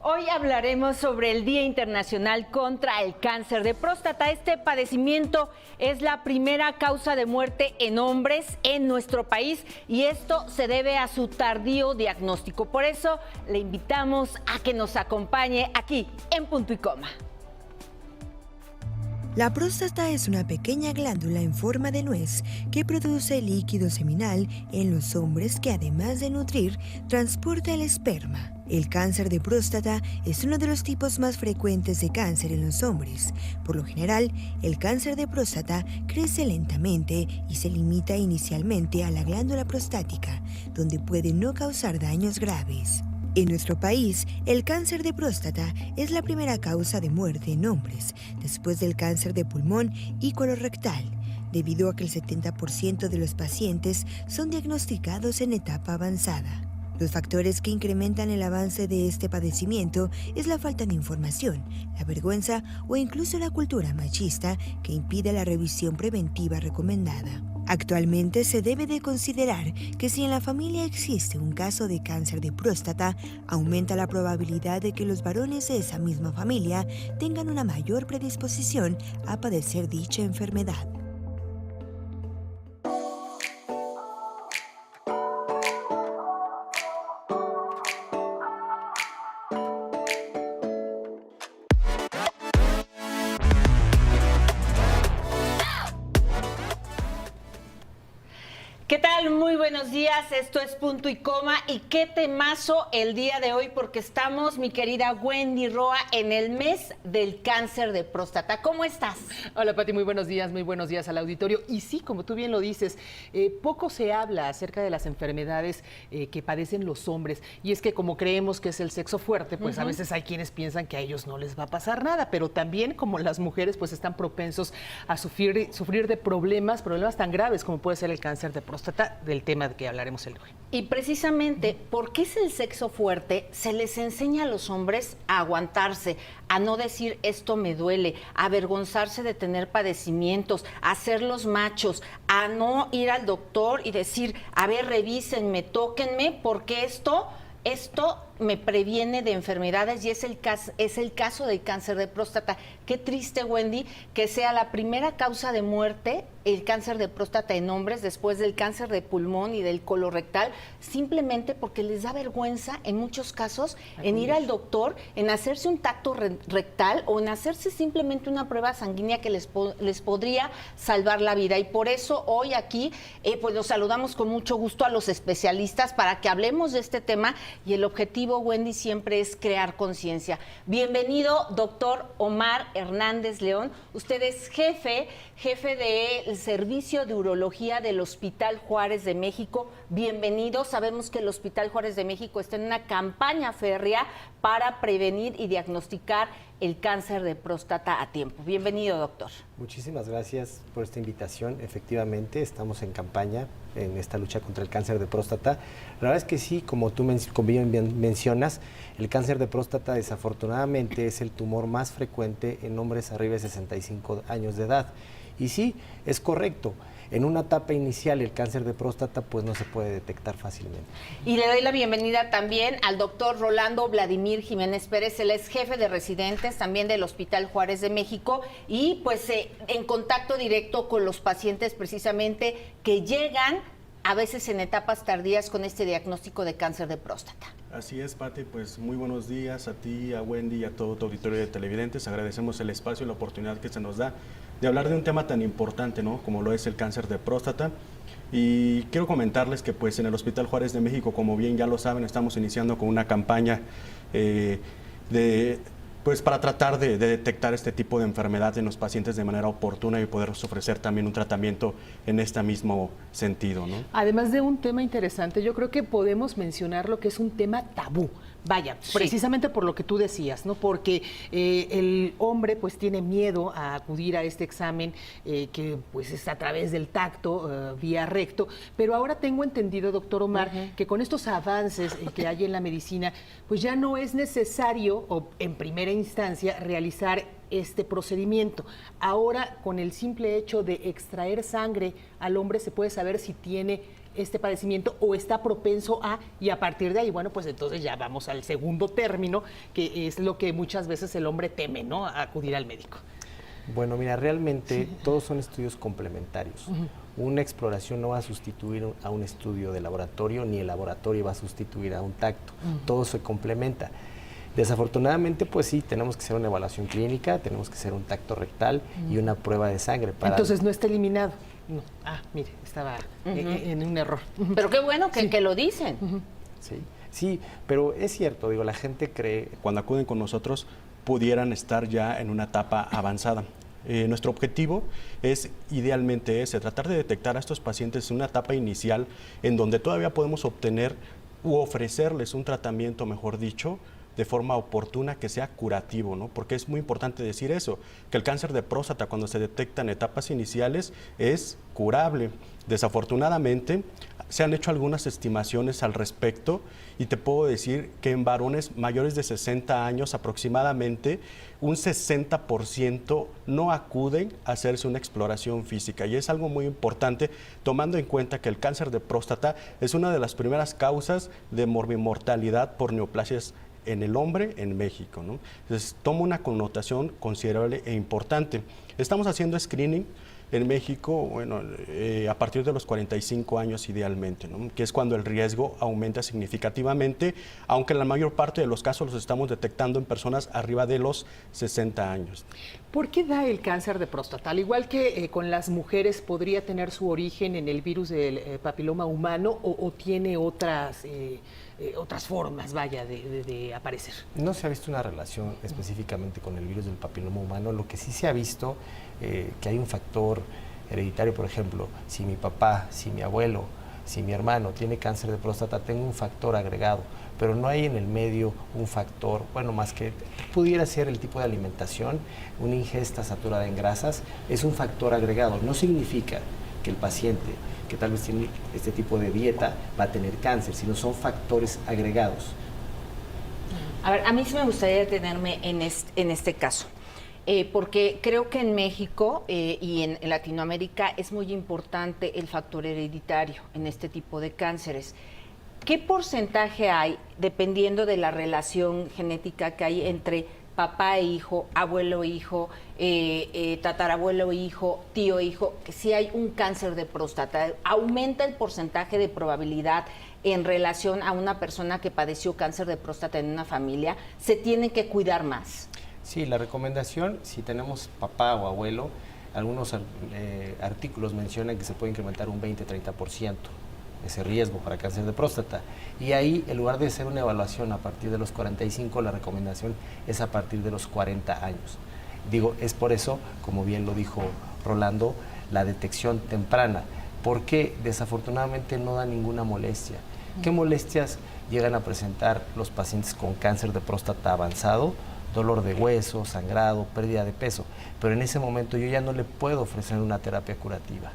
Hoy hablaremos sobre el Día Internacional contra el Cáncer de Próstata. Este padecimiento es la primera causa de muerte en hombres en nuestro país y esto se debe a su tardío diagnóstico. Por eso le invitamos a que nos acompañe aquí en Punto y Coma. La próstata es una pequeña glándula en forma de nuez que produce líquido seminal en los hombres que, además de nutrir, transporta el esperma. El cáncer de próstata es uno de los tipos más frecuentes de cáncer en los hombres. Por lo general, el cáncer de próstata crece lentamente y se limita inicialmente a la glándula prostática, donde puede no causar daños graves. En nuestro país, el cáncer de próstata es la primera causa de muerte en hombres, después del cáncer de pulmón y colorectal, debido a que el 70% de los pacientes son diagnosticados en etapa avanzada. Los factores que incrementan el avance de este padecimiento es la falta de información, la vergüenza o incluso la cultura machista que impide la revisión preventiva recomendada. Actualmente se debe de considerar que si en la familia existe un caso de cáncer de próstata, aumenta la probabilidad de que los varones de esa misma familia tengan una mayor predisposición a padecer dicha enfermedad. ¿Qué tal? Muy buenos días, esto es Punto y Coma y qué temazo el día de hoy porque estamos, mi querida Wendy Roa, en el mes del cáncer de próstata. ¿Cómo estás? Hola Pati, muy buenos días al auditorio. Y sí, como tú bien lo dices, poco se habla acerca de las enfermedades que padecen los hombres y es que como creemos que es el sexo fuerte, pues a veces hay quienes piensan que a ellos no les va a pasar nada, pero también como las mujeres pues están propensos a sufrir de problemas tan graves como puede ser el cáncer de próstata, del tema de que hablaremos el hoy. Y precisamente, porque es el sexo fuerte, se les enseña a los hombres a aguantarse, a no decir esto me duele, a avergonzarse de tener padecimientos, a ser los machos, a no ir al doctor y decir, a ver, revísenme, tóquenme, porque esto me previene de enfermedades y es el caso del cáncer de próstata. Qué triste, Wendy, que sea la primera causa de muerte el cáncer de próstata en hombres después del cáncer de pulmón y del colorectal, simplemente porque les da vergüenza en muchos casos en ir al doctor, en hacerse un tacto rectal o en hacerse simplemente una prueba sanguínea que les podría salvar la vida. Y por eso hoy aquí pues los saludamos con mucho gusto a los especialistas para que hablemos de este tema y el objetivo, Wendy, siempre es crear conciencia. Bienvenido, doctor Omar Hernández León. Usted es jefe del Servicio de Urología del Hospital Juárez de México. Bienvenido. Sabemos que el Hospital Juárez de México está en una campaña férrea para prevenir y diagnosticar el cáncer de próstata a tiempo. Bienvenido, doctor. Muchísimas gracias por esta invitación. Efectivamente, estamos en campaña en esta lucha contra el cáncer de próstata. La verdad es que sí, como tú bien mencionas, el cáncer de próstata desafortunadamente es el tumor más frecuente en hombres arriba de 65 años de edad. Y sí, es correcto. En una etapa inicial el cáncer de próstata pues no se puede detectar fácilmente. Y le doy la bienvenida también al doctor Rolando Vladimir Jiménez Pérez. Él es jefe de residentes también del Hospital Juárez de México y pues en contacto directo con los pacientes precisamente que llegan a veces en etapas tardías con este diagnóstico de cáncer de próstata. Así es, Pati, pues muy buenos días a ti, a Wendy y a todo tu auditorio de televidentes. Agradecemos el espacio y la oportunidad que se nos da de hablar de un tema tan importante, ¿no?, como lo es el cáncer de próstata. Y quiero comentarles que pues en el Hospital Juárez de México, como bien ya lo saben, estamos iniciando con una campaña pues para tratar de detectar este tipo de enfermedad en los pacientes de manera oportuna y poder ofrecer también un tratamiento en este mismo sentido, ¿no? Además de un tema interesante, yo creo que podemos mencionar lo que es un tema tabú. Vaya, sí, precisamente por lo que tú decías, ¿no? Porque el hombre pues tiene miedo a acudir a este examen que pues es a través del tacto, vía recto, pero ahora tengo entendido, doctor Omar, que con estos avances que hay en la medicina, pues ya no es necesario, o en primera instancia, realizar este procedimiento. Ahora, con el simple hecho de extraer sangre al hombre, se puede saber si tiene este padecimiento o está propenso a, y a partir de ahí, bueno, pues entonces ya vamos al segundo término, que es lo que muchas veces el hombre teme, ¿no? Acudir al médico. Bueno, mira, realmente todos son estudios complementarios. Una exploración no va a sustituir a un estudio de laboratorio, ni el laboratorio va a sustituir a un tacto. Todo se complementa. Desafortunadamente, pues sí, tenemos que hacer una evaluación clínica, tenemos que hacer un tacto rectal y una prueba de sangre. Entonces no está eliminado. No. Ah, mire, estaba en un error. Pero qué bueno que lo dicen. Sí, sí, pero es cierto, digo, la gente cree... Cuando acuden con nosotros pudieran estar ya en una etapa avanzada. Nuestro objetivo es idealmente ese, tratar de detectar a estos pacientes en una etapa inicial en donde todavía podemos obtener u ofrecerles un tratamiento, mejor dicho, de forma oportuna, que sea curativo, ¿no? Porque es muy importante decir eso, que el cáncer de próstata cuando se detecta en etapas iniciales es curable. Desafortunadamente, se han hecho algunas estimaciones al respecto y te puedo decir que en varones mayores de 60 años aproximadamente un 60% no acuden a hacerse una exploración física, y es algo muy importante tomando en cuenta que el cáncer de próstata es una de las primeras causas de morbimortalidad por neoplasias en el hombre en México, ¿no? Entonces toma una connotación considerable e importante. Estamos haciendo screening en México, bueno, a partir de los 45 años idealmente, ¿no? Que es cuando el riesgo aumenta significativamente, aunque en la mayor parte de los casos los estamos detectando en personas arriba de los 60 años. ¿Por qué da el cáncer de próstata? Al igual que con las mujeres, ¿podría tener su origen en el virus del papiloma humano o tiene otras formas, vaya, de aparecer? No se ha visto una relación específicamente con el virus del papiloma humano. Lo que sí se ha visto, que hay un factor hereditario, por ejemplo, si mi papá, si mi abuelo, si mi hermano tiene cáncer de próstata, tengo un factor agregado, pero no hay en el medio un factor, bueno, más que pudiera ser el tipo de alimentación, una ingesta saturada en grasas, es un factor agregado. No significa que el paciente que tal vez tiene este tipo de dieta va a tener cáncer, sino son factores agregados. A ver, a mí sí me gustaría detenerme en este caso, porque creo que en México y en Latinoamérica es muy importante el factor hereditario en este tipo de cánceres. ¿Qué porcentaje hay, dependiendo de la relación genética que hay entre papá e hijo, abuelo e hijo, tatarabuelo e hijo, tío e hijo, que si hay un cáncer de próstata? ¿Aumenta el porcentaje de probabilidad en relación a una persona que padeció cáncer de próstata en una familia? ¿Se tiene que cuidar más? Sí, la recomendación, si tenemos papá o abuelo, algunos artículos mencionan que se puede incrementar un 20-30% ese riesgo para cáncer de próstata. Y ahí, en lugar de hacer una evaluación a partir de los 45, la recomendación es a partir de los 40 años. Digo, es por eso, como bien lo dijo Rolando, la detección temprana, porque desafortunadamente no da ninguna molestia. ¿Qué molestias llegan a presentar los pacientes con cáncer de próstata avanzado? Dolor de hueso, sangrado, pérdida de peso. Pero en ese momento yo ya no le puedo ofrecer una terapia curativa.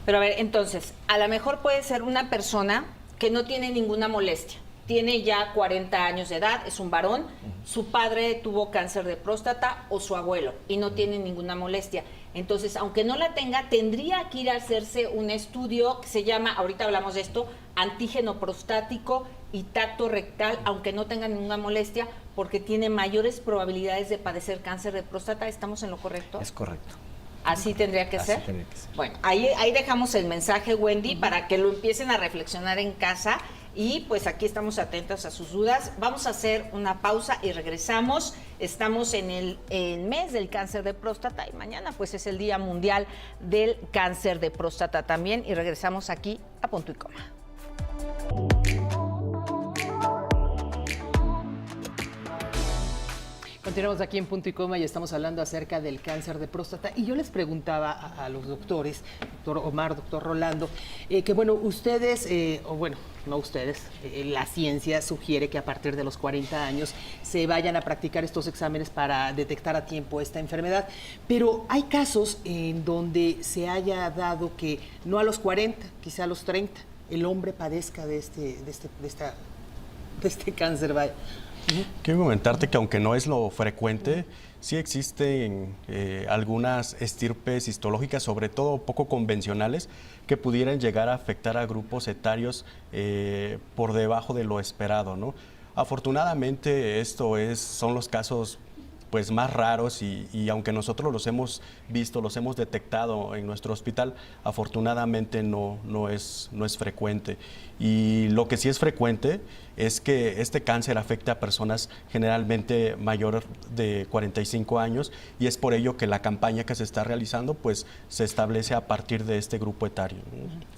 Pero a ver, entonces, a lo mejor puede ser una persona que no tiene ninguna molestia, tiene ya 40 años de edad, es un varón, su padre tuvo cáncer de próstata o su abuelo y no tiene ninguna molestia. Entonces, aunque no la tenga, tendría que ir a hacerse un estudio que se llama, ahorita hablamos de esto, antígeno prostático y tacto rectal, aunque no tenga ninguna molestia, porque tiene mayores probabilidades de padecer cáncer de próstata. ¿Estamos en lo correcto? Es correcto. ¿Así tendría que ser? Así tendría que ser. Bueno, ahí dejamos el mensaje, Wendy, para que lo empiecen a reflexionar en casa. Y pues aquí estamos atentos a sus dudas. Vamos a hacer una pausa y regresamos. Estamos en el mes del cáncer de próstata y mañana pues es el Día Mundial del Cáncer de Próstata también. Y regresamos aquí a Punto y Coma. Continuamos aquí en Punto y Coma y estamos hablando acerca del cáncer de próstata. Y yo les preguntaba a los doctores, doctor Omar, doctor Rolando, que bueno, ustedes, o bueno, no ustedes, la ciencia sugiere que a partir de los 40 años se vayan a practicar estos exámenes para detectar a tiempo esta enfermedad. Pero hay casos en donde se haya dado que no a los 40, quizá a los 30, el hombre padezca de este cáncer. Vaya. Quiero comentarte que aunque no es lo frecuente, sí existen algunas estirpes histológicas, sobre todo poco convencionales, que pudieran llegar a afectar a grupos etarios por debajo de lo esperado, ¿no? Afortunadamente son los casos pues más raros y aunque nosotros los hemos visto, los hemos detectado en nuestro hospital, afortunadamente no es frecuente. Y lo que sí es frecuente es que este cáncer afecta a personas generalmente mayores de 45 años y es por ello que la campaña que se está realizando pues se establece a partir de este grupo etario, ¿no?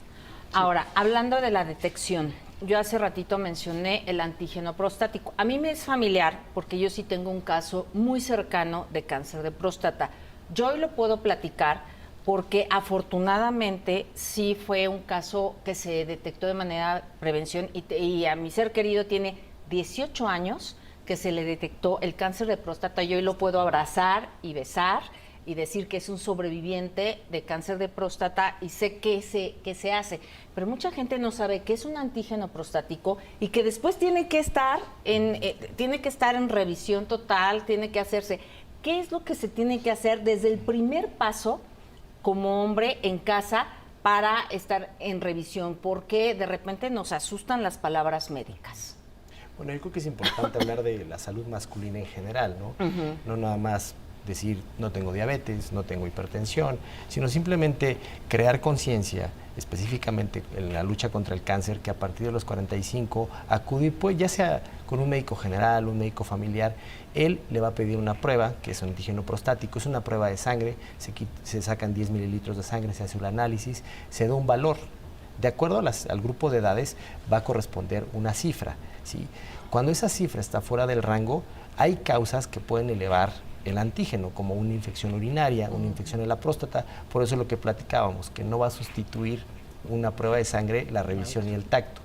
Ahora, hablando de la detección, yo hace ratito mencioné el antígeno prostático. A mí me es familiar porque yo sí tengo un caso muy cercano de cáncer de próstata. Yo hoy lo puedo platicar porque afortunadamente sí fue un caso que se detectó de manera prevención y a mi ser querido tiene 18 años que se le detectó el cáncer de próstata. Yo hoy lo puedo abrazar y besar y decir que es un sobreviviente de cáncer de próstata y sé qué se hace. Pero mucha gente no sabe qué es un antígeno prostático y que después tiene que estar en revisión total, tiene que hacerse. ¿Qué es lo que se tiene que hacer desde el primer paso como hombre en casa para estar en revisión? Porque de repente nos asustan las palabras médicas. Bueno, yo creo que es importante hablar de la salud masculina en general, ¿no? No nada más decir no tengo diabetes, no tengo hipertensión, sino simplemente crear conciencia específicamente en la lucha contra el cáncer, que a partir de los 45 acudir, pues ya sea con un médico general, un médico familiar, él le va a pedir una prueba, que es un antígeno prostático, es una prueba de sangre, se sacan 10 mililitros de sangre, se hace un análisis, se da un valor. De acuerdo al grupo de edades va a corresponder una cifra, ¿sí? Cuando esa cifra está fuera del rango, hay causas que pueden elevar el antígeno, como una infección urinaria, una infección en la próstata. Por eso lo que platicábamos, que no va a sustituir una prueba de sangre, la revisión y el tacto.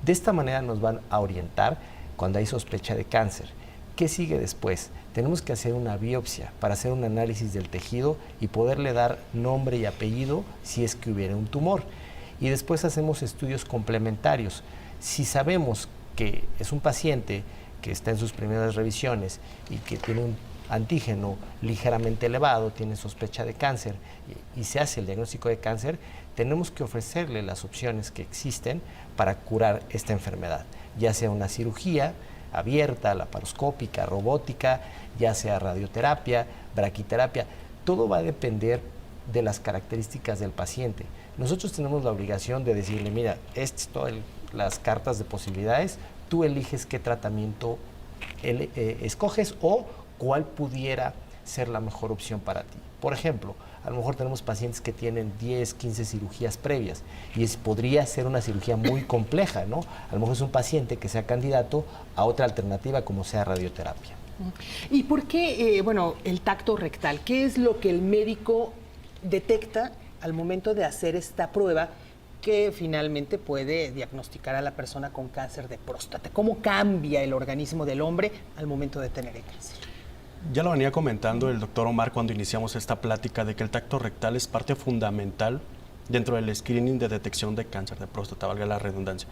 De esta manera nos van a orientar cuando hay sospecha de cáncer. ¿Qué sigue después? Tenemos que hacer una biopsia para hacer un análisis del tejido y poderle dar nombre y apellido si es que hubiera un tumor. Y después hacemos estudios complementarios. Si sabemos que es un paciente que está en sus primeras revisiones y que tiene un antígeno ligeramente elevado, tiene sospecha de cáncer y se hace el diagnóstico de cáncer, tenemos que ofrecerle las opciones que existen para curar esta enfermedad, ya sea una cirugía abierta, laparoscópica, robótica, ya sea radioterapia, braquiterapia. Todo va a depender de las características del paciente. Nosotros tenemos la obligación de decirle, mira, estas son las cartas de posibilidades, tú eliges qué tratamiento escoges o cuál pudiera ser la mejor opción para ti. Por ejemplo, a lo mejor tenemos pacientes que tienen 10, 15 cirugías previas y podría ser una cirugía muy compleja, ¿no? A lo mejor es un paciente que sea candidato a otra alternativa como sea radioterapia. ¿Y por qué, el tacto rectal? ¿Qué es lo que el médico detecta al momento de hacer esta prueba que finalmente puede diagnosticar a la persona con cáncer de próstata? ¿Cómo cambia el organismo del hombre al momento de tener el cáncer? Ya lo venía comentando el doctor Omar cuando iniciamos esta plática de que el tacto rectal es parte fundamental dentro del screening de detección de cáncer de próstata, valga la redundancia.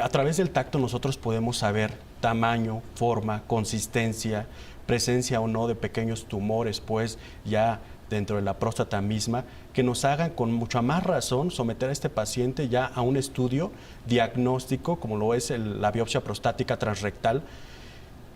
A través del tacto nosotros podemos saber tamaño, forma, consistencia, presencia o no de pequeños tumores, pues ya dentro de la próstata misma, que nos hagan con mucha más razón someter a este paciente ya a un estudio diagnóstico, como lo es la biopsia prostática transrectal,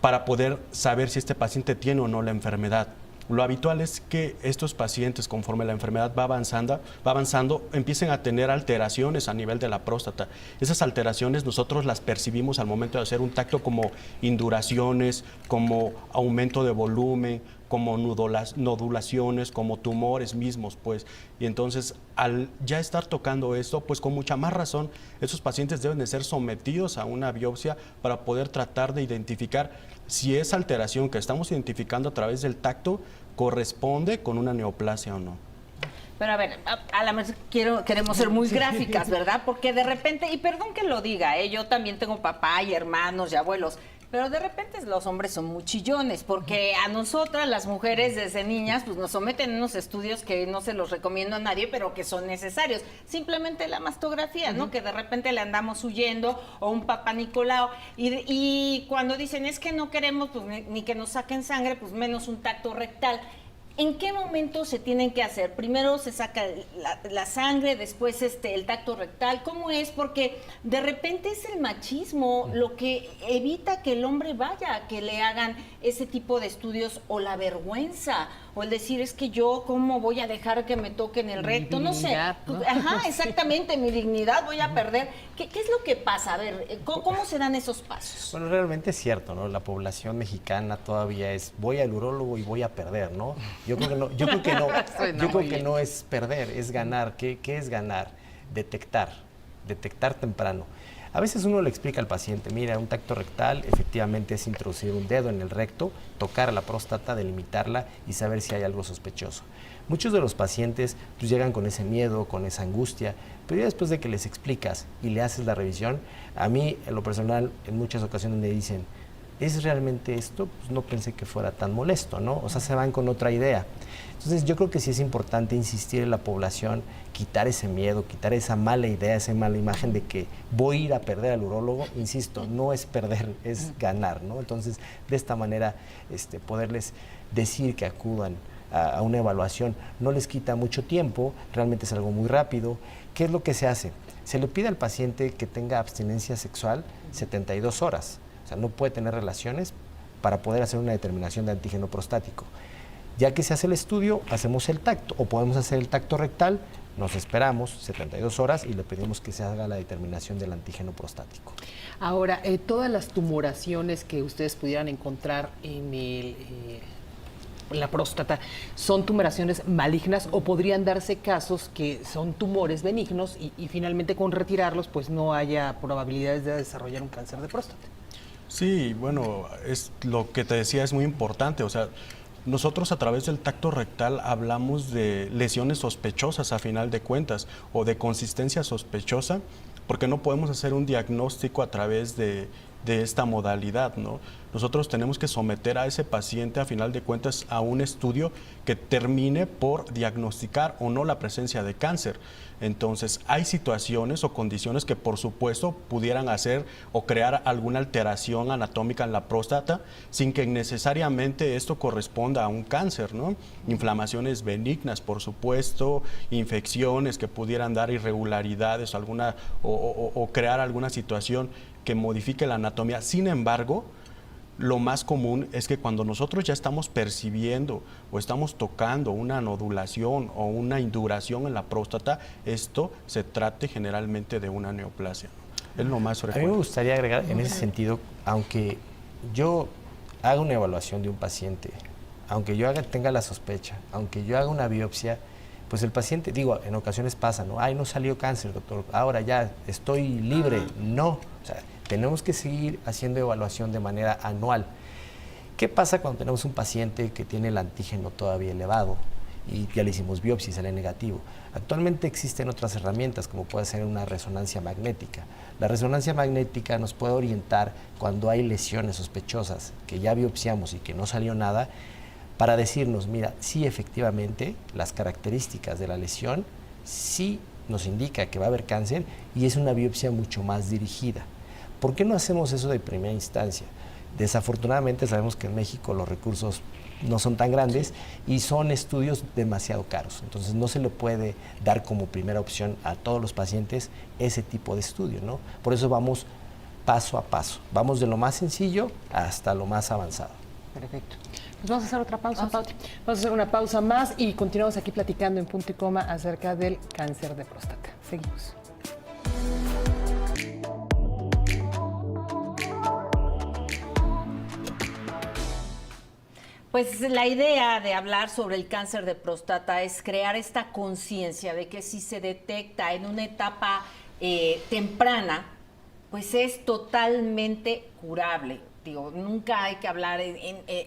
para poder saber si este paciente tiene o no la enfermedad. Lo habitual es que estos pacientes, conforme la enfermedad va avanzando, empiecen a tener alteraciones a nivel de la próstata. Esas alteraciones nosotros las percibimos al momento de hacer un tacto como induraciones, como aumento de volumen, como nodulaciones, como tumores mismos, pues. Y entonces, al ya estar tocando esto, pues con mucha más razón, esos pacientes deben de ser sometidos a una biopsia para poder tratar de identificar si esa alteración que estamos identificando a través del tacto corresponde con una neoplasia o no. Pero a ver, a la vez queremos ser muy gráficas, ¿verdad? Porque de repente, y perdón que lo diga, yo también tengo papá y hermanos y abuelos Pero de repente los hombres son muy chillones, porque a nosotras, las mujeres, desde niñas, pues nos someten a unos estudios que no se los recomiendo a nadie, pero que son necesarios. Simplemente la mastografía, ¿no? Que de repente le andamos huyendo, o un papá Nicolau, y cuando dicen, es que no queremos pues, ni que nos saquen sangre, pues menos un tacto rectal. ¿En qué momento se tienen que hacer? Primero se saca la sangre, después el tacto rectal. ¿Cómo es? Porque de repente es el machismo lo que evita que el hombre vaya a que le hagan ese tipo de estudios, o la vergüenza, o el decir, es que yo, ¿cómo voy a dejar que me toquen el recto? No sé. ¿No? Ajá, exactamente, mi dignidad voy a perder. ¿Qué es lo que pasa? A ver, ¿cómo se dan esos pasos? Bueno, realmente es cierto, ¿no? La población mexicana todavía es, voy al urólogo y voy a perder, ¿no? Yo creo que no, yo creo que no, yo creo que no es perder, es ganar. ¿Qué es ganar? Detectar temprano. A veces uno le explica al paciente, mira, un tacto rectal efectivamente es introducir un dedo en el recto, tocar a la próstata, delimitarla y saber si hay algo sospechoso. Muchos de los pacientes pues, llegan con ese miedo, con esa angustia, pero ya después de que les explicas y le haces la revisión, a mí, en lo personal, en muchas ocasiones me dicen, ¿es realmente esto? Pues no pensé que fuera tan molesto, ¿no? O sea, se van con otra idea. Entonces, yo creo que sí es importante insistir en la población, quitar ese miedo, quitar esa mala idea, esa mala imagen de que voy a ir a perder al urólogo. Insisto, no es perder, es ganar, ¿no? Entonces, de esta manera, poderles decir que acudan a una evaluación no les quita mucho tiempo, realmente es algo muy rápido. ¿Qué es lo que se hace? Se le pide al paciente que tenga abstinencia sexual 72 horas. O sea, no puede tener relaciones para poder hacer una determinación de antígeno prostático. Ya que se hace el estudio, hacemos el tacto, o podemos hacer el tacto rectal, nos esperamos 72 horas y le pedimos que se haga la determinación del antígeno prostático. Ahora, todas las tumoraciones que ustedes pudieran encontrar en la próstata, ¿son tumoraciones malignas o podrían darse casos que son tumores benignos y finalmente con retirarlos pues no haya probabilidades de desarrollar un cáncer de próstata? Sí, bueno, es lo que te decía es muy importante, o sea, nosotros a través del tacto rectal hablamos de lesiones sospechosas a final de cuentas o de consistencia sospechosa, porque no podemos hacer un diagnóstico a través de esta modalidad, ¿no? Nosotros tenemos que someter a ese paciente a final de cuentas a un estudio que termine por diagnosticar o no la presencia de cáncer. Entonces, hay situaciones o condiciones que por supuesto pudieran hacer o crear alguna alteración anatómica en la próstata sin que necesariamente esto corresponda a un cáncer, ¿no? Inflamaciones benignas, por supuesto, infecciones que pudieran dar irregularidades o crear alguna situación que modifique la anatomía. Sin embargo, lo más común es que cuando nosotros ya estamos percibiendo o estamos tocando una nodulación o una induración en la próstata, esto se trate generalmente de una neoplasia. Es lo más frecuente. A mí me gustaría agregar en ese sentido, aunque yo haga una evaluación de un paciente, aunque yo tenga la sospecha, aunque yo haga una biopsia, pues el paciente, digo, en ocasiones pasa, ¿no? Ay, no salió cáncer, doctor, ahora ya estoy libre. No, o sea, tenemos que seguir haciendo evaluación de manera anual. ¿Qué pasa cuando tenemos un paciente que tiene el antígeno todavía elevado y ya le hicimos biopsia y sale negativo? Actualmente existen otras herramientas como puede ser una resonancia magnética. La resonancia magnética nos puede orientar cuando hay lesiones sospechosas que ya biopsiamos y que no salió nada, para decirnos, mira, sí efectivamente las características de la lesión sí nos indica que va a haber cáncer y es una biopsia mucho más dirigida. ¿Por qué no hacemos eso de primera instancia? Desafortunadamente sabemos que en México los recursos no son tan grandes y son estudios demasiado caros. Entonces no se le puede dar como primera opción a todos los pacientes ese tipo de estudio, ¿no? Por eso vamos paso a paso. Vamos de lo más sencillo hasta lo más avanzado. Perfecto. Pues vamos a hacer otra pausa, Pauti. Vamos a hacer una pausa más y continuamos aquí platicando en Punto y Coma acerca del cáncer de próstata. Seguimos. Pues la idea de hablar sobre el cáncer de próstata es crear esta conciencia de que si se detecta en una etapa temprana, pues es totalmente curable. digo, nunca hay que hablar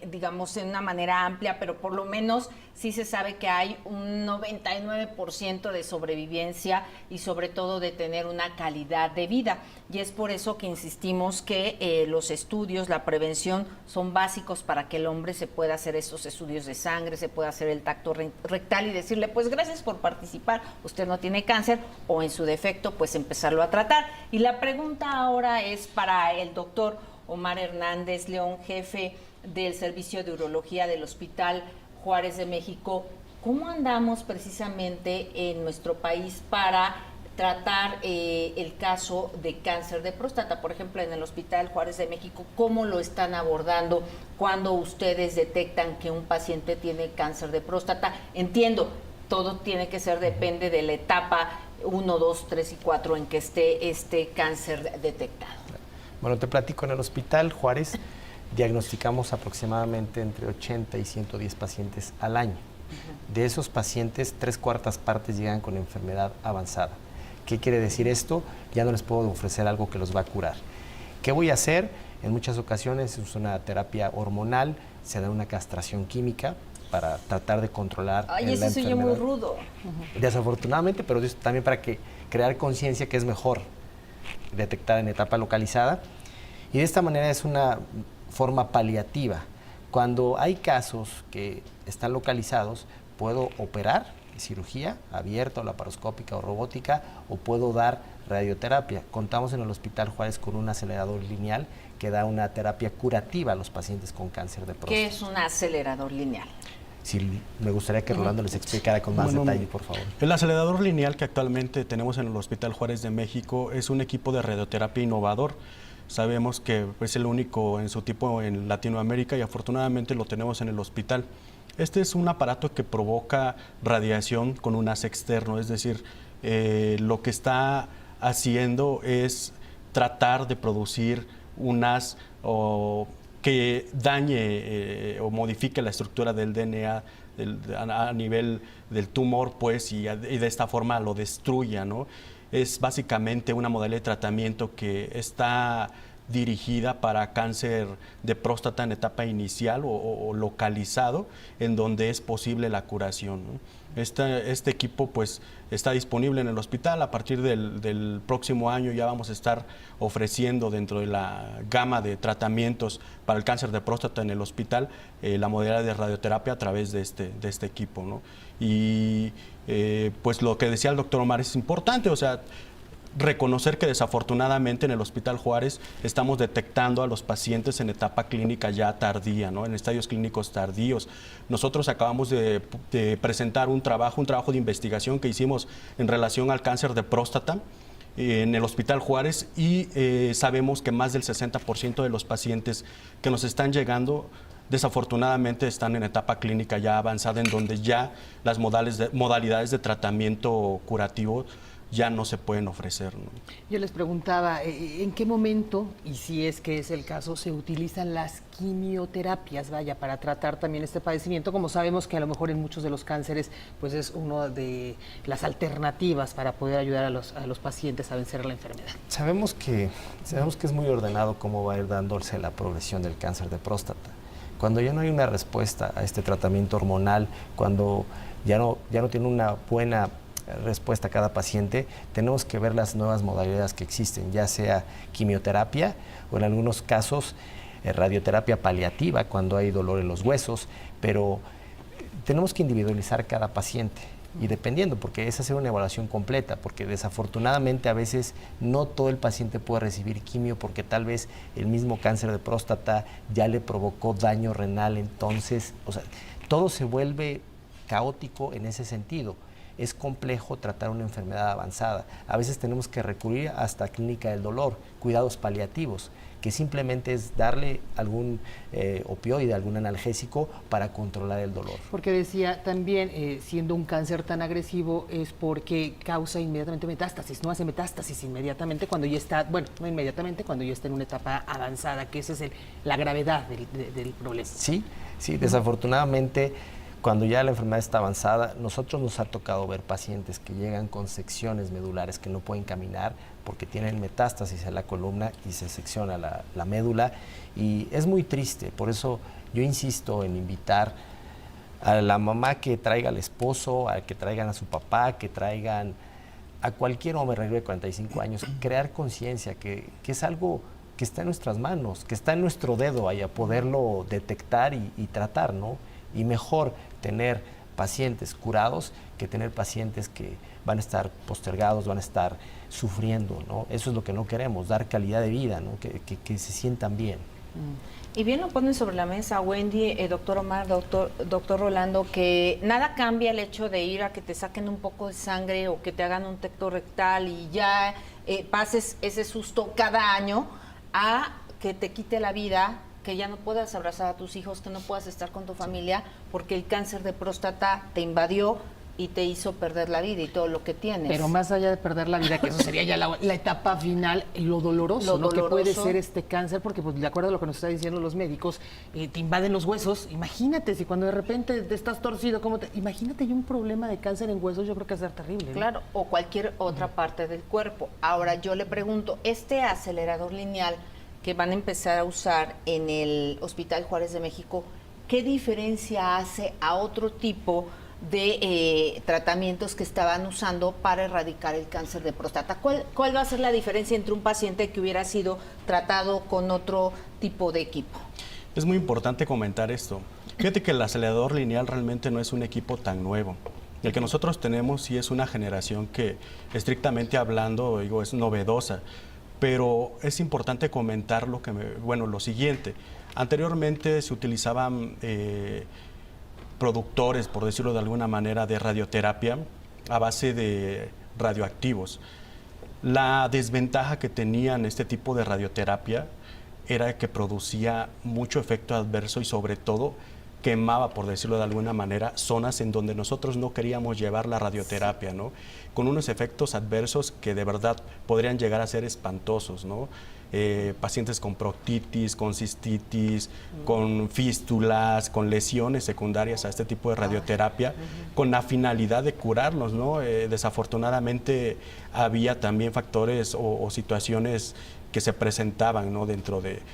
digamos, en una manera amplia, pero por lo menos sí se sabe que hay un 99% de sobrevivencia y sobre todo de tener una calidad de vida. Y es por eso que insistimos que los estudios, la prevención son básicos para que el hombre se pueda hacer estos estudios de sangre, se pueda hacer el tacto rectal y decirle, pues gracias por participar, usted no tiene cáncer, o en su defecto, pues empezarlo a tratar. Y la pregunta ahora es para el doctor Omar Hernández León, jefe del Servicio de Urología del Hospital Juárez de México. ¿Cómo andamos precisamente en nuestro país para tratar el caso de cáncer de próstata? Por ejemplo, en el Hospital Juárez de México, ¿cómo lo están abordando cuando ustedes detectan que un paciente tiene cáncer de próstata? Entiendo, todo tiene que ser, depende de la etapa 1, 2, 3 y 4 en que esté este cáncer detectado. Bueno, te platico, en el Hospital Juárez diagnosticamos aproximadamente entre 80 y 110 pacientes al año. De esos pacientes, 3/4 partes llegan con enfermedad avanzada. ¿Qué quiere decir esto? Ya no les puedo ofrecer algo que los va a curar. ¿Qué voy a hacer? En muchas ocasiones es una terapia hormonal, se da una castración química para tratar de controlar la enfermedad. Ay, eso soy muy rudo. Desafortunadamente, pero también para crear conciencia que es mejor detectar en etapa localizada. Y de esta manera es una forma paliativa. Cuando hay casos que están localizados, puedo operar, cirugía abierta o laparoscópica o robótica, o puedo dar radioterapia. Contamos en el Hospital Juárez con un acelerador lineal que da una terapia curativa a los pacientes con cáncer de próstata. ¿Qué es un acelerador lineal? Sí, me gustaría que Rolando les explicara con más detalle, por favor. El acelerador lineal que actualmente tenemos en el Hospital Juárez de México es un equipo de radioterapia innovador. Sabemos que es el único en su tipo en Latinoamérica y afortunadamente lo tenemos en el hospital. Este es un aparato que provoca radiación con un haz externo, es decir, lo que está haciendo es tratar de producir un haz que dañe o modifique la estructura del DNA a nivel del tumor, pues, y de esta forma lo destruya, ¿no? Es básicamente una modalidad de tratamiento que está dirigida para cáncer de próstata en etapa inicial o localizado, en donde es posible la curación, ¿no? Este equipo pues está disponible en el hospital. A partir del próximo año ya vamos a estar ofreciendo dentro de la gama de tratamientos para el cáncer de próstata en el hospital la modalidad de radioterapia a través de este equipo, ¿no? Y pues lo que decía el doctor Omar es importante, o sea, reconocer que desafortunadamente en el Hospital Juárez estamos detectando a los pacientes en etapa clínica ya tardía, ¿no? En estadios clínicos tardíos. Nosotros acabamos de presentar un trabajo de investigación que hicimos en relación al cáncer de próstata en el Hospital Juárez y sabemos que más del 60% de los pacientes que nos están llegando desafortunadamente están en etapa clínica ya avanzada, en donde ya las modalidades de tratamiento curativo ya no se pueden ofrecer, ¿no? Yo les preguntaba, ¿en qué momento, y si es que es el caso, se utilizan las quimioterapias, vaya, para tratar también este padecimiento? Como sabemos que a lo mejor en muchos de los cánceres, pues es una de las alternativas para poder ayudar a los pacientes a vencer la enfermedad. Sabemos que es muy ordenado cómo va a ir dándose la progresión del cáncer de próstata. Cuando ya no hay una respuesta a este tratamiento hormonal, cuando ya no tiene una buena respuesta a cada paciente, tenemos que ver las nuevas modalidades que existen, ya sea quimioterapia o en algunos casos radioterapia paliativa cuando hay dolor en los huesos, pero tenemos que individualizar cada paciente y dependiendo, porque es hacer una evaluación completa, porque desafortunadamente a veces no todo el paciente puede recibir quimio porque tal vez el mismo cáncer de próstata ya le provocó daño renal, entonces, o sea, todo se vuelve caótico en ese sentido. Es complejo tratar una enfermedad avanzada. A veces tenemos que recurrir hasta clínica del dolor, cuidados paliativos, que simplemente es darle algún opioide, algún analgésico para controlar el dolor. Porque decía también, siendo un cáncer tan agresivo, es porque causa inmediatamente metástasis, no hace metástasis inmediatamente cuando ya está, bueno, no inmediatamente, cuando ya está en una etapa avanzada, que esa es la gravedad del problema. Sí, desafortunadamente, cuando ya la enfermedad está avanzada, nosotros nos ha tocado ver pacientes que llegan con secciones medulares que no pueden caminar, porque tienen metástasis en la columna y se secciona la médula, y es muy triste. Por eso yo insisto en invitar a la mamá que traiga al esposo, a que traigan a su papá, que traigan a cualquier hombre arriba de 45 años, crear conciencia que es algo que está en nuestras manos, que está en nuestro dedo, ahí a poderlo detectar y tratar, ¿no? Y mejor tener pacientes curados que tener pacientes que van a estar postergados, van a estar sufriendo, ¿no? Eso es lo que no queremos, dar calidad de vida, ¿no? Que se sientan bien. Y bien lo ponen sobre la mesa, Wendy, doctor Omar, doctor Rolando, que nada cambia el hecho de ir a que te saquen un poco de sangre o que te hagan un tacto rectal y ya pases ese susto cada año, a que te quite la vida, que ya no puedas abrazar a tus hijos, que no puedas estar con tu familia, porque el cáncer de próstata te invadió y te hizo perder la vida y todo lo que tienes. Pero más allá de perder la vida, que eso sería ya la etapa final, lo doloroso, ¿no? Que puede ser este cáncer, porque pues, de acuerdo a lo que nos están diciendo los médicos, te invaden los huesos. Imagínate, si cuando de repente te estás torcido, imagínate un problema de cáncer en huesos, yo creo que va a ser terrible, ¿no? Claro, o cualquier otra parte del cuerpo. Ahora, yo le pregunto, este acelerador lineal que van a empezar a usar en el Hospital Juárez de México, ¿qué diferencia hace a otro tipo de tratamientos que estaban usando para erradicar el cáncer de próstata? ¿Cuál va a ser la diferencia entre un paciente que hubiera sido tratado con otro tipo de equipo? Es muy importante comentar esto. Fíjate que el acelerador lineal realmente no es un equipo tan nuevo. El que nosotros tenemos sí es una generación que, estrictamente hablando, digo, es novedosa. Pero es importante comentar lo siguiente. Anteriormente se utilizaban productores, por decirlo de alguna manera, de radioterapia a base de radioactivos. La desventaja que tenían este tipo de radioterapia era que producía mucho efecto adverso y sobre todo quemaba, por decirlo de alguna manera, zonas en donde nosotros no queríamos llevar la radioterapia, ¿no? Con unos efectos adversos que de verdad podrían llegar a ser espantosos, ¿no? Pacientes con proctitis, con cistitis, con fístulas, con lesiones secundarias a este tipo de radioterapia, con la finalidad de curarlos, ¿no? Desafortunadamente había también factores o situaciones que se presentaban, ¿no?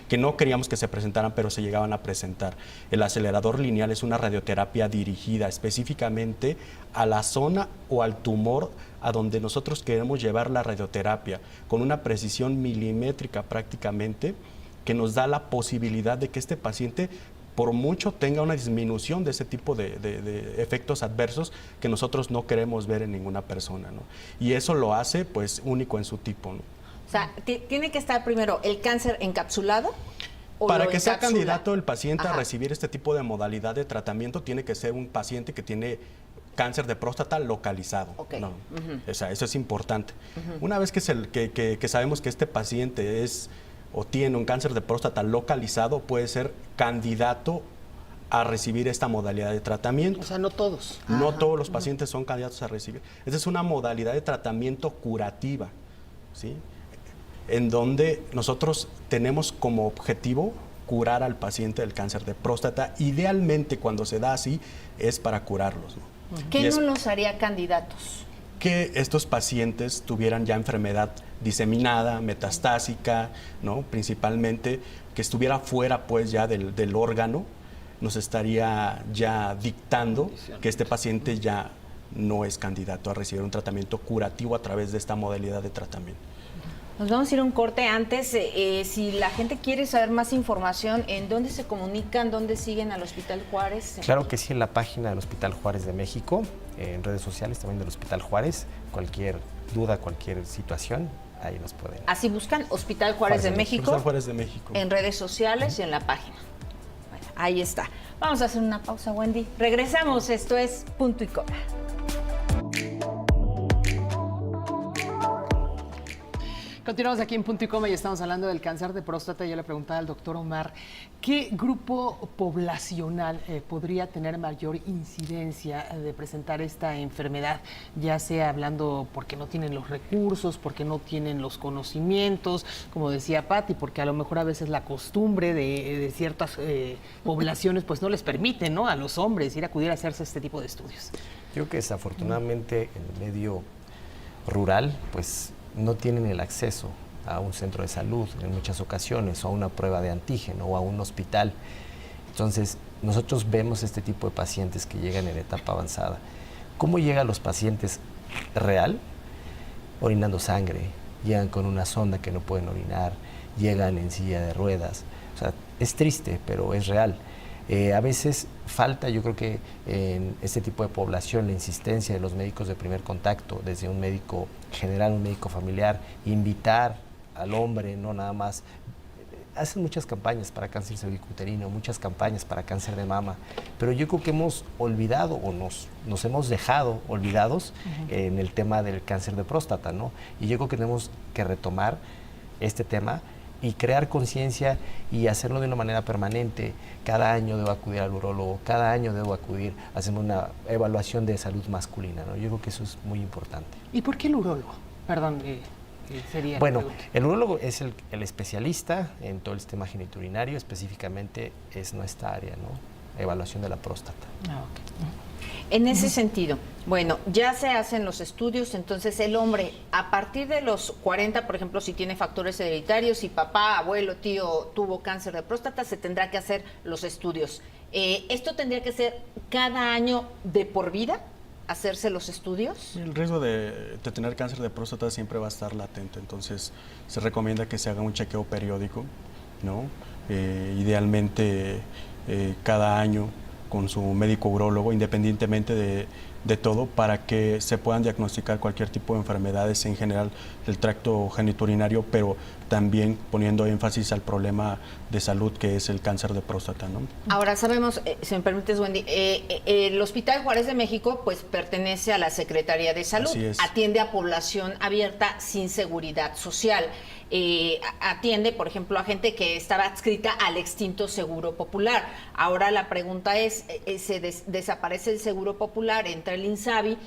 que no queríamos que se presentaran, pero se llegaban a presentar. El acelerador lineal es una radioterapia dirigida específicamente a la zona o al tumor a donde nosotros queremos llevar la radioterapia, con una precisión milimétrica prácticamente, que nos da la posibilidad de que este paciente por mucho tenga una disminución de ese tipo de efectos adversos que nosotros no queremos ver en ninguna persona, ¿no? Y eso lo hace pues único en su tipo, ¿no? O sea, ¿tiene que estar primero el cáncer encapsulado? Para que sea candidato el paciente a recibir este tipo de modalidad de tratamiento, tiene que ser un paciente que tiene cáncer de próstata localizado. Okay. ¿No? O sea, eso es importante. Una vez que sabemos que este paciente o tiene un cáncer de próstata localizado, puede ser candidato a recibir esta modalidad de tratamiento. O sea, no todos. No todos los pacientes son candidatos a recibir. Esta es una modalidad de tratamiento curativa, ¿sí? En donde nosotros tenemos como objetivo curar al paciente del cáncer de próstata. Idealmente, cuando se da así, es para curarlos, ¿no? ¿Qué no los haría candidatos? Que estos pacientes tuvieran ya enfermedad diseminada, metastásica, ¿no? Principalmente, que estuviera fuera pues ya del órgano, nos estaría ya dictando que este paciente ya no es candidato a recibir un tratamiento curativo a través de esta modalidad de tratamiento. Nos vamos a ir a un corte antes. Si la gente quiere saber más información, ¿en dónde se comunican? ¿Dónde siguen al Hospital Juárez? Claro que sí, en la página del Hospital Juárez de México, en redes sociales también del Hospital Juárez. Cualquier duda, cualquier situación, ahí nos pueden. Así buscan Hospital Juárez de México. Hospital Juárez de México. En redes sociales y en la página. Bueno, ahí está. Vamos a hacer una pausa, Wendy. Regresamos. Esto es Punto y Coma. Continuamos aquí en Punto y Coma y estamos hablando del cáncer de próstata. Yo le preguntaba al doctor Omar, ¿qué grupo poblacional podría tener mayor incidencia de presentar esta enfermedad? Ya sea hablando porque no tienen los recursos, porque no tienen los conocimientos, como decía Patti, porque a lo mejor a veces la costumbre de ciertas poblaciones pues no les permite, ¿no?, a los hombres ir a acudir a hacerse este tipo de estudios. Creo que desafortunadamente en el medio rural, pues no tienen el acceso a un centro de salud en muchas ocasiones, o a una prueba de antígeno, o a un hospital. Entonces, nosotros vemos este tipo de pacientes que llegan en etapa avanzada. ¿Cómo llegan los pacientes real? Orinando sangre, llegan con una sonda que no pueden orinar, llegan en silla de ruedas. O sea, es triste, pero es real. A veces falta, yo creo que en este tipo de población, la insistencia de los médicos de primer contacto, desde un médico general, un médico familiar, invitar al hombre, no nada más. Hacen muchas campañas para cáncer cervicuterino, muchas campañas para cáncer de mama, pero yo creo que hemos olvidado o nos hemos dejado olvidados en el tema del cáncer de próstata, ¿no? Y yo creo que tenemos que retomar este tema y crear conciencia y hacerlo de una manera permanente. Cada año debo acudir al urólogo, cada año debo acudir a hacer una evaluación de salud masculina, ¿no? Yo creo que eso es muy importante. ¿Y por qué el urólogo? Perdón, sería la Bueno, pregunta. el urólogo es el especialista en todo el sistema genitourinario, específicamente es nuestra área, ¿no? Evaluación de la próstata. Ah, ok. En ese sentido, bueno, ya se hacen los estudios, entonces el hombre, a partir de los 40, por ejemplo, si tiene factores hereditarios, si papá, abuelo, tío tuvo cáncer de próstata, se tendrá que hacer los estudios. ¿Esto tendría que ser cada año de por vida, hacerse los estudios? El riesgo de tener cáncer de próstata siempre va a estar latente, entonces se recomienda que se haga un chequeo periódico, ¿no? Idealmente cada año con su médico urólogo, independientemente de todo, para que se puedan diagnosticar cualquier tipo de enfermedades en general del tracto genitourinario, pero también poniendo énfasis al problema de salud que es el cáncer de próstata, ¿no? Ahora sabemos, si me permites, Wendy, el Hospital Juárez de México pues pertenece a la Secretaría de Salud, Así es. atiende a población abierta sin seguridad social. Atiende, por ejemplo, a gente que estaba adscrita al extinto Seguro Popular. Ahora la pregunta es, desaparece el Seguro Popular, entra el INSABI,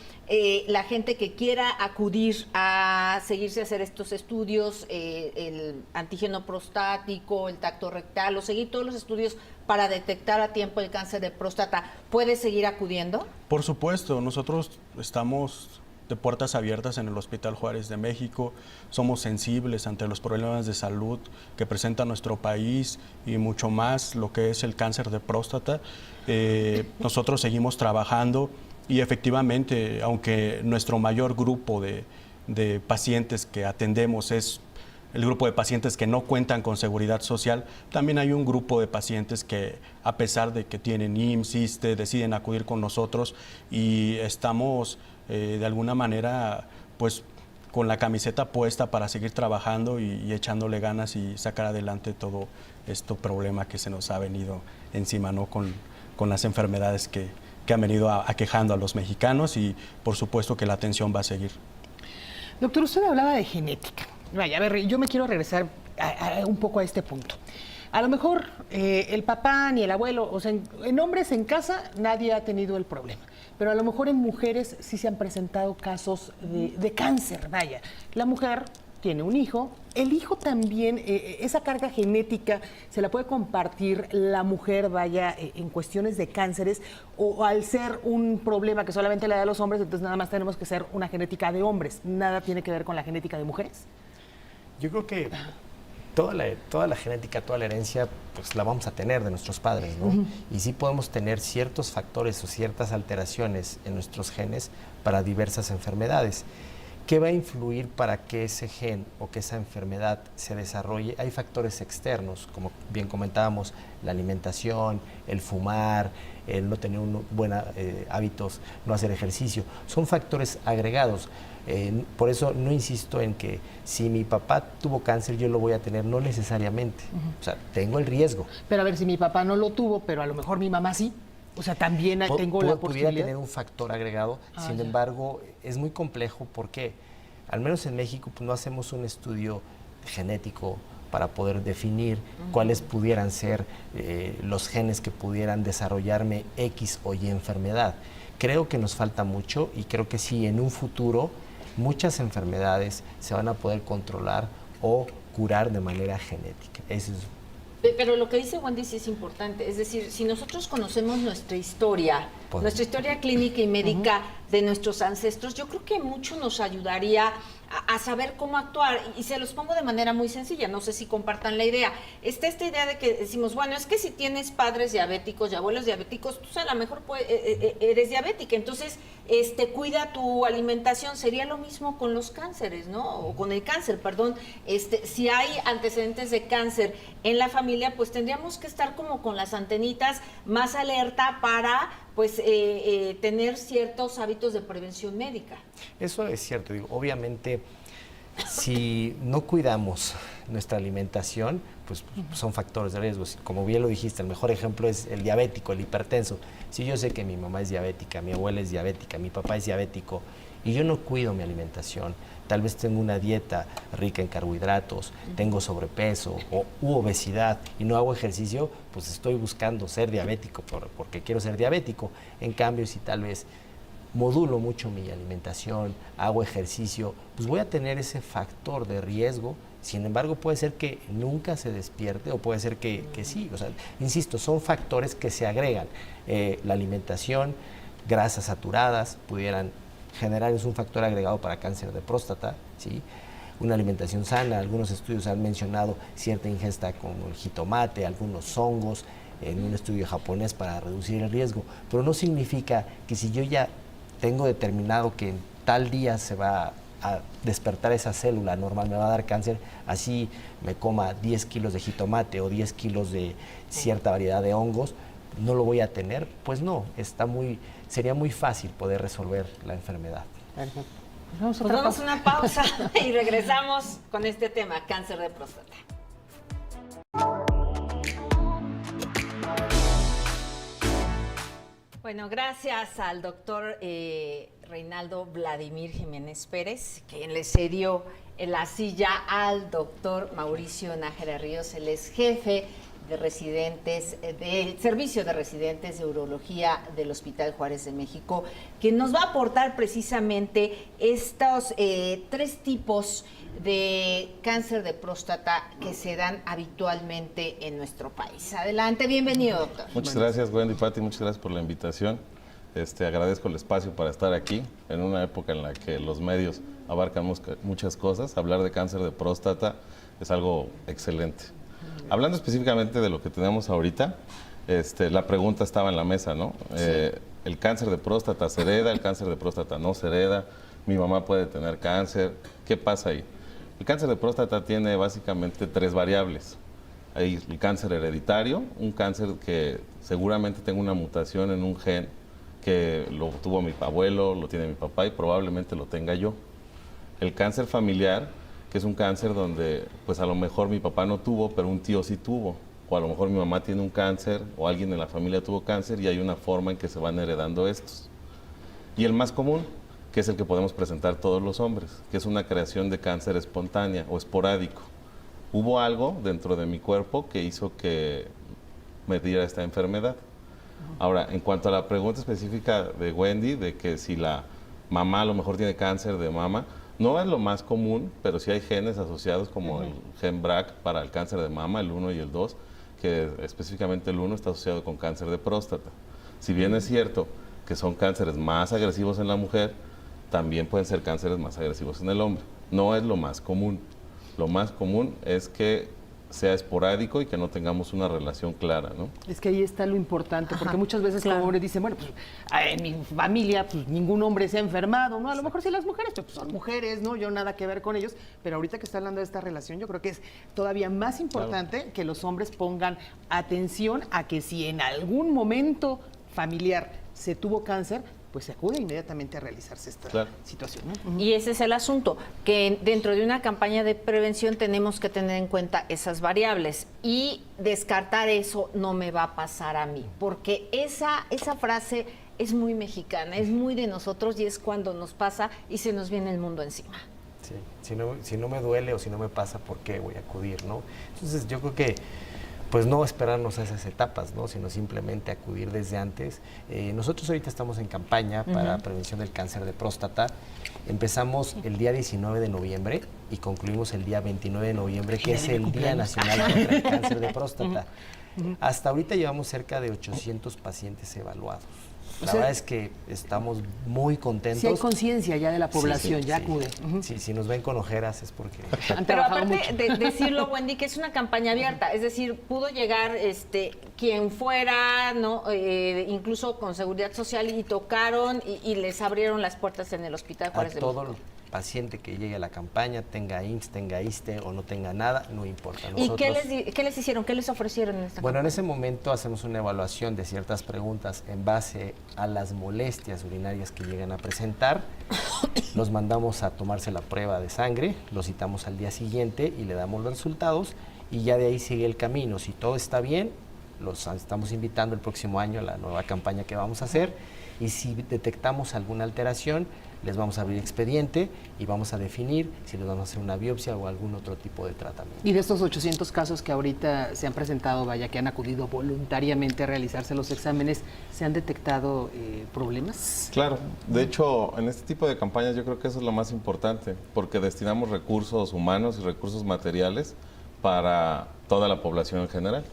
la gente que quiera acudir a seguirse a hacer estos estudios, el antígeno prostático, el tacto rectal, o seguir todos los estudios para detectar a tiempo el cáncer de próstata, ¿puede seguir acudiendo? Por supuesto, nosotros estamos de puertas abiertas en el Hospital Juárez de México, somos sensibles ante los problemas de salud que presenta nuestro país y mucho más lo que es el cáncer de próstata. Nosotros seguimos trabajando y efectivamente, aunque nuestro mayor grupo de pacientes que atendemos es el grupo de pacientes que no cuentan con seguridad social, también hay un grupo de pacientes que, a pesar de que tienen IMSS, ISSSTE, deciden acudir con nosotros y estamos de alguna manera pues con la camiseta puesta para seguir trabajando y echándole ganas y sacar adelante todo este problema que se nos ha venido encima, ¿no? Con las enfermedades que han venido aquejando a los mexicanos, y por supuesto que la atención va a seguir. Doctor, usted hablaba de genética. Vaya, a ver, yo me quiero regresar un poco a este punto. A lo mejor el papá ni el abuelo, o sea, en hombres en casa nadie ha tenido el problema, pero a lo mejor en mujeres sí se han presentado casos de cáncer, vaya. La mujer tiene un hijo, el hijo también, esa carga genética se la puede compartir la mujer, vaya, en cuestiones de cánceres, o al ser un problema que solamente le da a los hombres, entonces nada más tenemos que ser una genética de hombres, nada tiene que ver con la genética de mujeres. Yo creo que toda la genética, toda la herencia, pues la vamos a tener de nuestros padres, ¿no? Y sí podemos tener ciertos factores o ciertas alteraciones en nuestros genes para diversas enfermedades. ¿Qué va a influir para que ese gen o que esa enfermedad se desarrolle? Hay factores externos, como bien comentábamos, la alimentación, el fumar, el no tener buenos hábitos, no hacer ejercicio. Son factores agregados. Por eso no insisto en que si mi papá tuvo cáncer, yo lo voy a tener, no necesariamente. O sea, tengo el riesgo. Pero a ver, si mi papá no lo tuvo, pero a lo mejor mi mamá sí. O sea, también tengo la Pudiera posibilidad. tener un factor agregado, sin ya. embargo, es muy complejo porque, al menos en México, pues, no hacemos un estudio genético para poder definir cuáles pudieran ser los genes que pudieran desarrollarme X o Y enfermedad. Creo que nos falta mucho y creo que sí, en un futuro, muchas enfermedades se van a poder controlar o curar de manera genética. Eso es. Pero lo que dice Wendy sí es importante, es decir, si nosotros conocemos nuestra historia clínica y médica de nuestros ancestros, yo creo que mucho nos ayudaría a saber cómo actuar. Y se los pongo de manera muy sencilla, no sé si compartan la idea. Está esta idea de que decimos, bueno, es que si tienes padres diabéticos y abuelos diabéticos, tú a lo mejor eres diabética, entonces cuida tu alimentación. Sería lo mismo con los cánceres, ¿no? O con el cáncer, perdón. Si hay antecedentes de cáncer en la familia, pues tendríamos que estar como con las antenitas más alerta para pues tener ciertos hábitos de prevención médica. Eso es cierto, digo, obviamente si no cuidamos nuestra alimentación, pues son factores de riesgo. Como bien lo dijiste, el mejor ejemplo es el diabético, el hipertenso. Si yo sé que mi mamá es diabética, mi abuela es diabética, mi papá es diabético y yo no cuido mi alimentación, tal vez tengo una dieta rica en carbohidratos, tengo sobrepeso u obesidad y no hago ejercicio, pues estoy buscando ser diabético porque quiero ser diabético. En cambio, si tal vez modulo mucho mi alimentación, hago ejercicio, pues voy a tener ese factor de riesgo. Sin embargo, puede ser que nunca se despierte o puede ser que sí. O sea, insisto, son factores que se agregan. La alimentación, grasas saturadas, pudieran generar un factor agregado para cáncer de próstata, ¿sí? Una alimentación sana, algunos estudios han mencionado cierta ingesta como el jitomate, algunos hongos, en un estudio japonés para reducir el riesgo, pero no significa que si yo ya tengo determinado que en tal día se va a despertar esa célula normal, me va a dar cáncer, así me coma 10 kilos de jitomate o 10 kilos de cierta variedad de hongos, no lo voy a tener. Pues no, sería muy fácil poder resolver la enfermedad. Pues vamos a una pausa y regresamos con este tema, cáncer de próstata. Bueno, gracias al doctor Reinaldo Vladimir Jiménez Pérez, quien le cedió la silla al doctor Mauricio Nájera Ríos. Él es jefe de residentes, del Servicio de Residentes de Urología del Hospital Juárez de México, que nos va a aportar precisamente estos 3 tipos de cáncer de próstata que se dan habitualmente en nuestro país. Adelante, bienvenido, doctor. Muchas gracias, Wendy y Pati, muchas gracias por la invitación. Agradezco el espacio para estar aquí en una época en la que los medios abarcan muchas cosas. Hablar de cáncer de próstata es algo excelente. Hablando específicamente de lo que tenemos ahorita, la pregunta estaba en la mesa, ¿no? Sí. ¿El cáncer de próstata se hereda? ¿El cáncer de próstata no se hereda? ¿Mi mamá puede tener cáncer? ¿Qué pasa ahí? El cáncer de próstata tiene básicamente 3 variables. Hay el cáncer hereditario, un cáncer que seguramente tenga una mutación en un gen que lo tuvo mi abuelo, lo tiene mi papá y probablemente lo tenga yo. El cáncer familiar, que es un cáncer donde pues a lo mejor mi papá no tuvo, pero un tío sí tuvo. O a lo mejor mi mamá tiene un cáncer o alguien en la familia tuvo cáncer y hay una forma en que se van heredando estos. Y el más común, que es el que podemos presentar todos los hombres, que es una creación de cáncer espontánea o esporádico. Hubo algo dentro de mi cuerpo que hizo que me diera esta enfermedad. Ahora, en cuanto a la pregunta específica de Wendy, de que si la mamá a lo mejor tiene cáncer de mama, no es lo más común, pero sí hay genes asociados como el gen BRCA para el cáncer de mama, el 1 y el 2, que específicamente el 1 está asociado con cáncer de próstata. Si bien es cierto que son cánceres más agresivos en la mujer, también pueden ser cánceres más agresivos en el hombre. No es lo más común. Lo más común es que sea esporádico y que no tengamos una relación clara, ¿no? Es que ahí está lo importante, porque muchas veces como hombres dicen, bueno, pues en mi familia pues ningún hombre se ha enfermado, ¿no? A lo mejor sí las mujeres, pero pues, son mujeres, ¿no? Yo nada que ver con ellos, pero ahorita que está hablando de esta relación, yo creo que es todavía más importante que los hombres pongan atención a que si en algún momento familiar se tuvo cáncer, pues se acude inmediatamente a realizarse esta situación, ¿no? Y ese es el asunto, que dentro de una campaña de prevención tenemos que tener en cuenta esas variables y descartar eso no me va a pasar a mí, porque esa frase es muy mexicana, es muy de nosotros y es cuando nos pasa y se nos viene el mundo encima. Sí, si no me duele o si no me pasa, ¿por qué voy a acudir, no? Entonces yo creo que pues no esperarnos a esas etapas, ¿no? Sino simplemente acudir desde antes. Nosotros ahorita estamos en campaña para prevención del cáncer de próstata. Empezamos el día 19 de noviembre y concluimos el día 29 de noviembre, que es el Día Nacional contra el Cáncer de Próstata. Hasta ahorita llevamos cerca de 800 pacientes evaluados. La sea, verdad es que estamos muy contentos. Si hay conciencia ya de la población, ya acude. Sí, si nos ven con ojeras es porque... Han Pero trabajado aparte mucho. de decirlo, Wendy, que es una campaña abierta, es decir, pudo llegar quien fuera, ¿no? Incluso con seguridad social, y tocaron y les abrieron las puertas en el Hospital A Juárez de todo México. paciente que llegue a la campaña, tenga IMSS, tenga ISSSTE o no tenga nada, no importa. ¿Y qué Nosotros- qué les hicieron? ¿Qué les ofrecieron en esta Bueno, en campaña? ese momento hacemos una evaluación de ciertas preguntas en base a las molestias urinarias que llegan a presentar. Los mandamos a tomarse la prueba de sangre, los citamos al día siguiente y le damos los resultados y ya de ahí sigue el camino. Si todo está bien, los estamos invitando el próximo año a la nueva campaña que vamos a hacer y si detectamos alguna alteración, les vamos a abrir expediente y vamos a definir si les vamos a hacer una biopsia o algún otro tipo de tratamiento. Y de estos 800 casos que ahorita se han presentado, vaya, que han acudido voluntariamente a realizarse los exámenes, ¿se han detectado problemas? Claro, de hecho, en este tipo de campañas yo creo que eso es lo más importante, porque destinamos recursos humanos y recursos materiales para toda la población en general.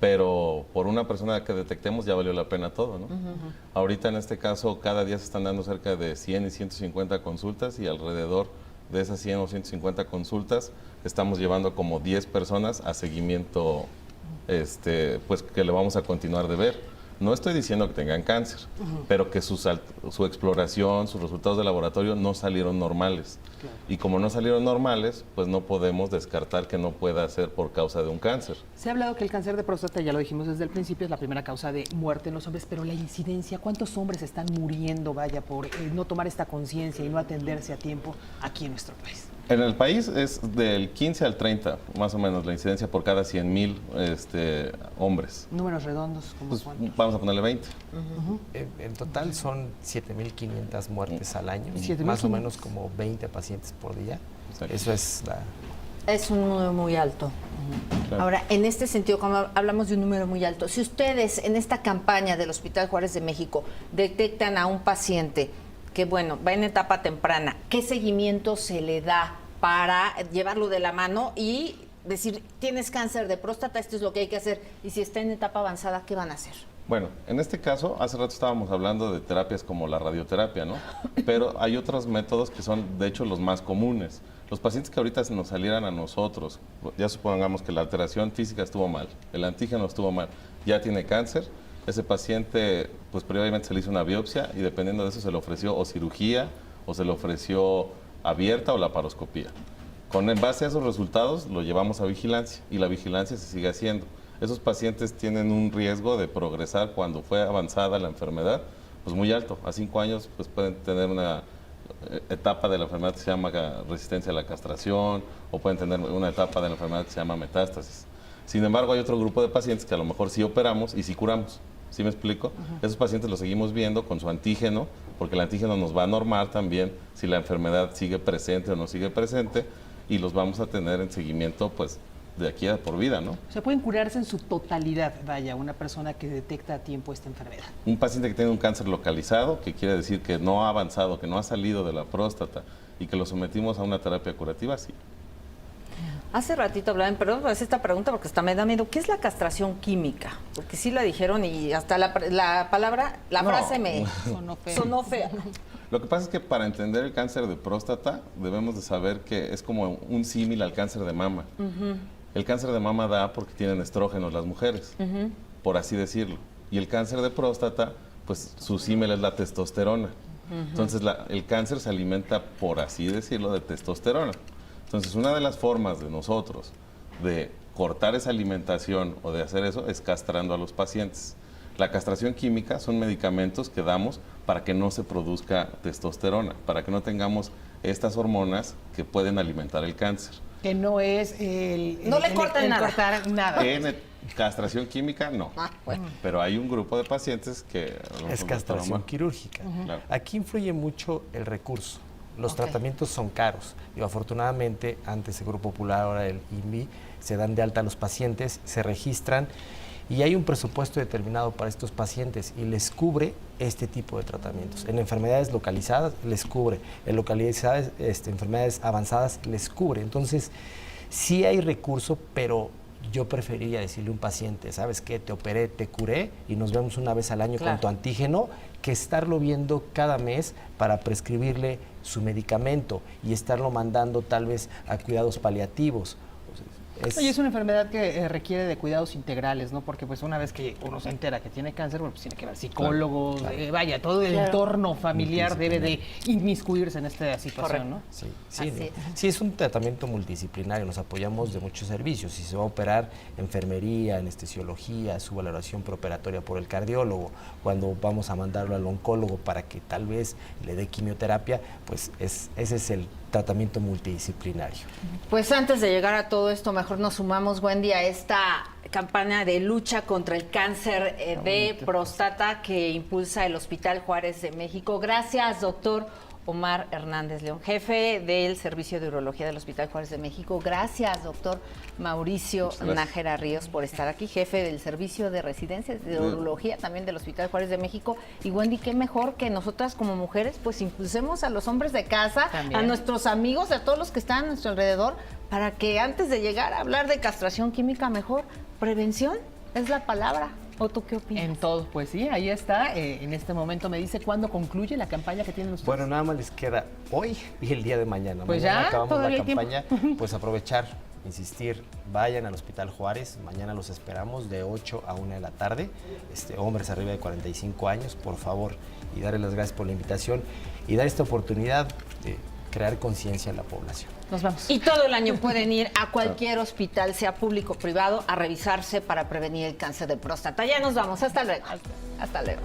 Pero por una persona que detectemos ya valió la pena todo, ¿no? Ahorita en este caso cada día se están dando cerca de 100 y 150 consultas y alrededor de esas 100 o 150 consultas estamos llevando como 10 personas a seguimiento, pues que le vamos a continuar de ver. No estoy diciendo que tengan cáncer, pero que su exploración, sus resultados de laboratorio no salieron normales. Claro. Y como no salieron normales, pues no podemos descartar que no pueda ser por causa de un cáncer. Se ha hablado que el cáncer de próstata, ya lo dijimos desde el principio, es la primera causa de muerte en los hombres, pero la incidencia, ¿cuántos hombres están muriendo, vaya, por no tomar esta conciencia y no atenderse a tiempo aquí en nuestro país? En el país es del 15 al 30, más o menos, la incidencia por cada 100,000 hombres. Números redondos, como Pues cuántos. vamos a ponerle 20. En total son 7.500 muertes al año, 7.500. más o menos como 20 pacientes por día. Exacto. Eso es la... Es un número muy alto. Claro. Ahora, en este sentido, como hablamos de un número muy alto, si ustedes en esta campaña del Hospital Juárez de México detectan a un paciente que, bueno, va en etapa temprana, ¿qué seguimiento se le da para llevarlo de la mano y decir, tienes cáncer de próstata, esto es lo que hay que hacer? Y si está en etapa avanzada, ¿qué van a hacer? Bueno, en este caso, hace rato estábamos hablando de terapias como la radioterapia, ¿no? Pero hay otros métodos que son, de hecho, los más comunes. Los pacientes que ahorita nos salieran a nosotros, ya supongamos que la alteración física estuvo mal, el antígeno estuvo mal, ya tiene cáncer, ese paciente, pues previamente se le hizo una biopsia y dependiendo de eso se le ofreció o cirugía o se le ofreció abierta o laparoscopía. En base a esos resultados lo llevamos a vigilancia y la vigilancia se sigue haciendo. Esos pacientes tienen un riesgo de progresar cuando fue avanzada la enfermedad, pues muy alto. A 5 años pues pueden tener una etapa de la enfermedad que se llama resistencia a la castración o pueden tener una etapa de la enfermedad que se llama metástasis. Sin embargo, hay otro grupo de pacientes que a lo mejor sí operamos y sí curamos. ¿Sí me explico? Esos pacientes los seguimos viendo con su antígeno, porque el antígeno nos va a normar también si la enfermedad sigue presente o no sigue presente, y los vamos a tener en seguimiento, pues, de aquí a por vida, ¿no? O sea, pueden curarse en su totalidad, vaya, una persona que detecta a tiempo esta enfermedad. Un paciente que tiene un cáncer localizado, que quiere decir que no ha avanzado, que no ha salido de la próstata y que lo sometimos a una terapia curativa, sí. Hace ratito hablaban, perdón por hacer esta pregunta porque hasta me da miedo. ¿Qué es la castración química? Porque sí la dijeron y hasta la palabra, la No. frase me sonó fea. Lo que pasa es que para entender el cáncer de próstata debemos de saber que es como un símil al cáncer de mama. El cáncer de mama da porque tienen estrógenos las mujeres, por así decirlo. Y el cáncer de próstata, pues su símil es la testosterona. Entonces el cáncer se alimenta, por así decirlo, de testosterona. Entonces una de las formas de nosotros de cortar esa alimentación o de hacer eso es castrando a los pacientes. La castración química son medicamentos que damos para que no se produzca testosterona, para que no tengamos estas hormonas que pueden alimentar el cáncer. Que no es No le cortan nada. cortar nada. En castración química, no. Bueno. Pero hay un grupo de pacientes que... Es castración quirúrgica. Claro. Aquí influye mucho el recurso. Los tratamientos son caros. Y afortunadamente, antes Seguro Popular, ahora el INVI, se dan de alta a los pacientes, se registran y hay un presupuesto determinado para estos pacientes y les cubre este tipo de tratamientos. En enfermedades localizadas les cubre, en enfermedades avanzadas les cubre. Entonces, sí hay recurso, pero yo preferiría decirle a un paciente, ¿sabes qué? Te operé, te curé y nos vemos una vez al año Claro. con tu antígeno, que estarlo viendo cada mes para prescribirle su medicamento y estarlo mandando tal vez a cuidados paliativos. Oye, es una enfermedad que requiere de cuidados integrales, ¿no? Porque pues una vez que uno se entera que tiene cáncer, bueno, pues tiene que ver psicólogos, vaya, todo el entorno familiar debe de inmiscuirse en esta situación, ¿no? Sí, Así es. sí, es un tratamiento multidisciplinario, nos apoyamos de muchos servicios. Si se va a operar, enfermería, anestesiología, su valoración preoperatoria por el cardiólogo, cuando vamos a mandarlo al oncólogo para que tal vez le dé quimioterapia, pues ese es el tratamiento multidisciplinario. Pues antes de llegar a todo esto, mejor nos sumamos, Wendy, a esta campaña de lucha contra el cáncer de próstata que impulsa el Hospital Juárez de México. Gracias, doctor Omar Hernández León, jefe del Servicio de Urología del Hospital Juárez de México. Gracias, doctor Mauricio Nájera Ríos, por estar aquí, jefe del Servicio de Residencias de Urología también del Hospital Juárez de México. Y Wendy, qué mejor que nosotras como mujeres pues impulsemos a los hombres de casa, También. a nuestros amigos, a todos los que están a nuestro alrededor, para que antes de llegar a hablar de castración química, mejor prevención es la palabra. ¿O tú qué opinas? En todo, pues sí, ahí está. En este momento me dice cuándo concluye la campaña que tienen ustedes. Bueno, nada más les queda hoy y el día de mañana. Pues Mañana ya, acabamos todavía la hay tiempo. campaña, pues aprovechar, insistir, vayan al Hospital Juárez, mañana los esperamos de 8 a 1 de la tarde, hombres arriba de 45 años, por favor, y darles las gracias por la invitación y dar esta oportunidad de crear conciencia en la población. Nos vamos. Y todo el año pueden ir a cualquier hospital, sea público o privado, a revisarse para prevenir el cáncer de próstata. Ya nos vamos. Hasta luego. Hasta luego.